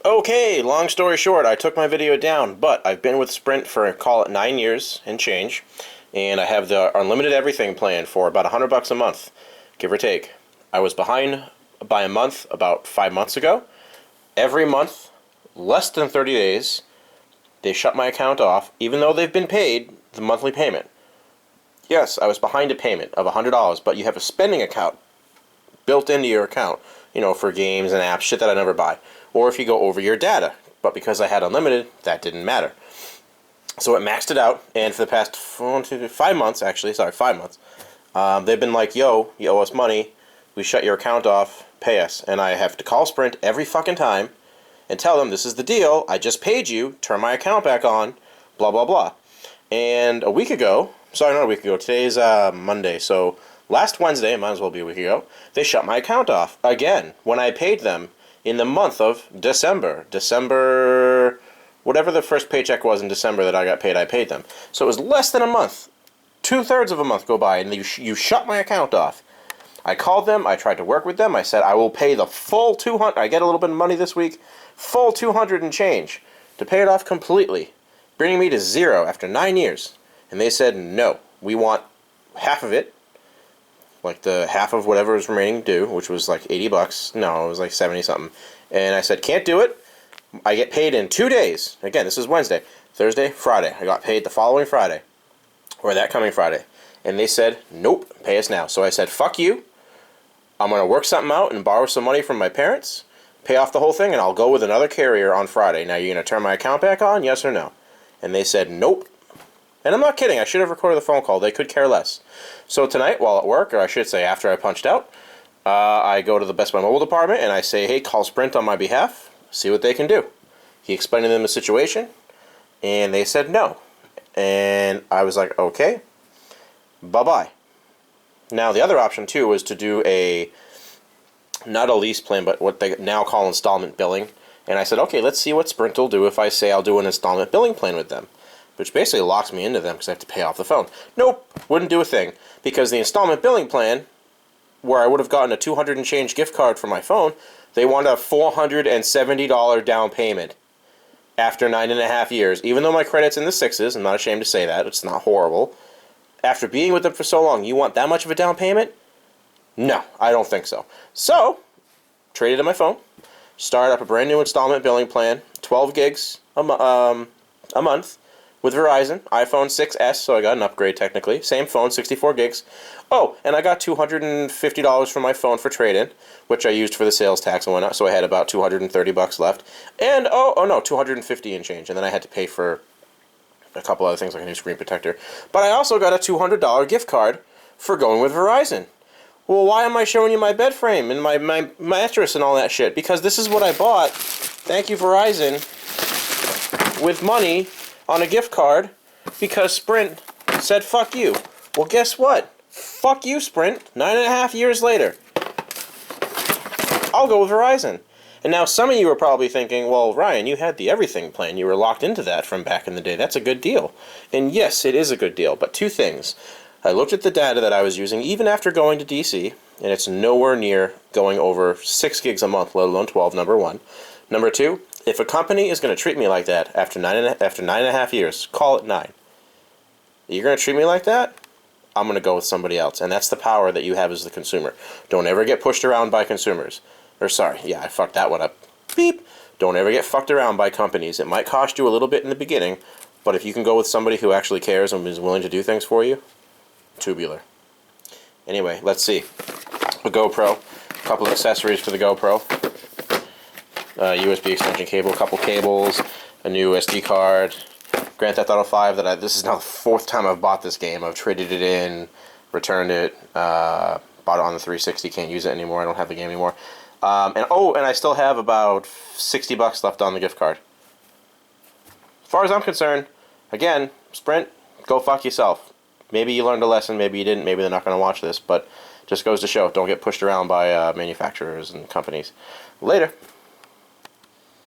Okay, long story short, I took my video down, but I've been with Sprint for, call it, 9 years and change, and I have the unlimited everything plan for about $100 a month, give or take. I was behind by a month about 5 months ago. Every month, less than 30 days, they shut my account off, even though they've been paid the monthly payment. Yes, I was behind a payment of $100, but you have a spending account built into your account, for games and apps, shit that I never buy. Or if you go over your data. But because I had unlimited, that didn't matter. So it maxed it out, and for the past 5 months, they've been like, yo, you owe us money, we shut your account off, pay us. And I have to call Sprint every fucking time and tell them, this is the deal, I just paid you, turn my account back on, blah, blah, blah. And a week ago, not a week ago, today's Monday, so last Wednesday, it might as well be a week ago, they shut my account off again when I paid them in the month of December, whatever the first paycheck was in December that I paid them. So it was less than a month. 2/3 of a month go by, and you shut my account off. I called them, I tried to work with them, I said I will pay the full 200, I get a little bit of money this week, full 200 and change, to pay it off completely, bringing me to zero after 9 years. And they said, no, we want half of it, like the half of whatever is remaining due, which was like $80. No, it was like 70 something. And I said, can't do it. I get paid in 2 days. Again, this is Wednesday, Thursday, Friday. I got paid the following Friday, or that coming Friday. And they said, nope, pay us now. So I said, fuck you. I'm going to work something out and borrow some money from my parents, pay off the whole thing, and I'll go with another carrier on Friday. Now, you're going to turn my account back on, yes or no? And they said, nope. And I'm not kidding. I should have recorded the phone call. They could care less. So tonight, while at work, or I should say after I punched out, I go to the Best Buy mobile department and I say, hey, call Sprint on my behalf, see what they can do. He explained to them the situation, and they said no. And I was like, okay, bye-bye. Now, the other option, too, was to do not a lease plan, but what they now call installment billing. And I said, okay, let's see what Sprint will do if I say I'll do an installment billing plan with them, which basically locks me into them because I have to pay off the phone. Nope, wouldn't do a thing, because the installment billing plan, where I would have gotten a $200 and change gift card for my phone, they want a $470 down payment after 9.5 years. Even though my credit's in the sixes, I'm not ashamed to say that, it's not horrible. After being with them for so long, you want that much of a down payment? No, I don't think so. So, traded in my phone, started up a brand new installment billing plan, 12 gigs a month, with Verizon, iPhone 6S, so I got an upgrade technically. Same phone, 64 gigs. Oh, and I got $250 for my phone for trade-in, which I used for the sales tax and whatnot, so I had about $230 left. And, $250 and change, and then I had to pay for a couple other things like a new screen protector. But I also got a $200 gift card for going with Verizon. Well, why am I showing you my bed frame and my mattress and all that shit? Because this is what I bought, thank you Verizon, with money on a gift card, because Sprint said fuck you. Well, guess what? Fuck you, Sprint. 9.5 years later, I'll go with Verizon. And now some of you are probably thinking, well, Ryan, you had the everything plan. You were locked into that from back in the day. That's a good deal. And yes, it is a good deal. But two things. I looked at the data that I was using even after going to DC, and it's nowhere near going over 6 gigs a month, let alone 12, number one. Number two, if a company is going to treat me like that after 9.5 years, call it 9. You're going to treat me like that? I'm going to go with somebody else. And that's the power that you have as the consumer. Don't ever get pushed around by consumers. Or sorry, yeah, I fucked that one up. Beep. Don't ever get fucked around by companies. It might cost you a little bit in the beginning, but if you can go with somebody who actually cares and is willing to do things for you, tubular. Anyway, let's see. A GoPro. A couple of accessories for the GoPro. USB extension cable, a couple cables, a new SD card, Grand Theft Auto 5. This is now the 4th time I've bought this game. I've traded it in, returned it, bought it on the 360. Can't use it anymore. I don't have the game anymore. And I still have about $60 left on the gift card. As far as I'm concerned, again, Sprint, go fuck yourself. Maybe you learned a lesson, maybe you didn't, maybe they're not going to watch this, but just goes to show, don't get pushed around by manufacturers and companies. Later.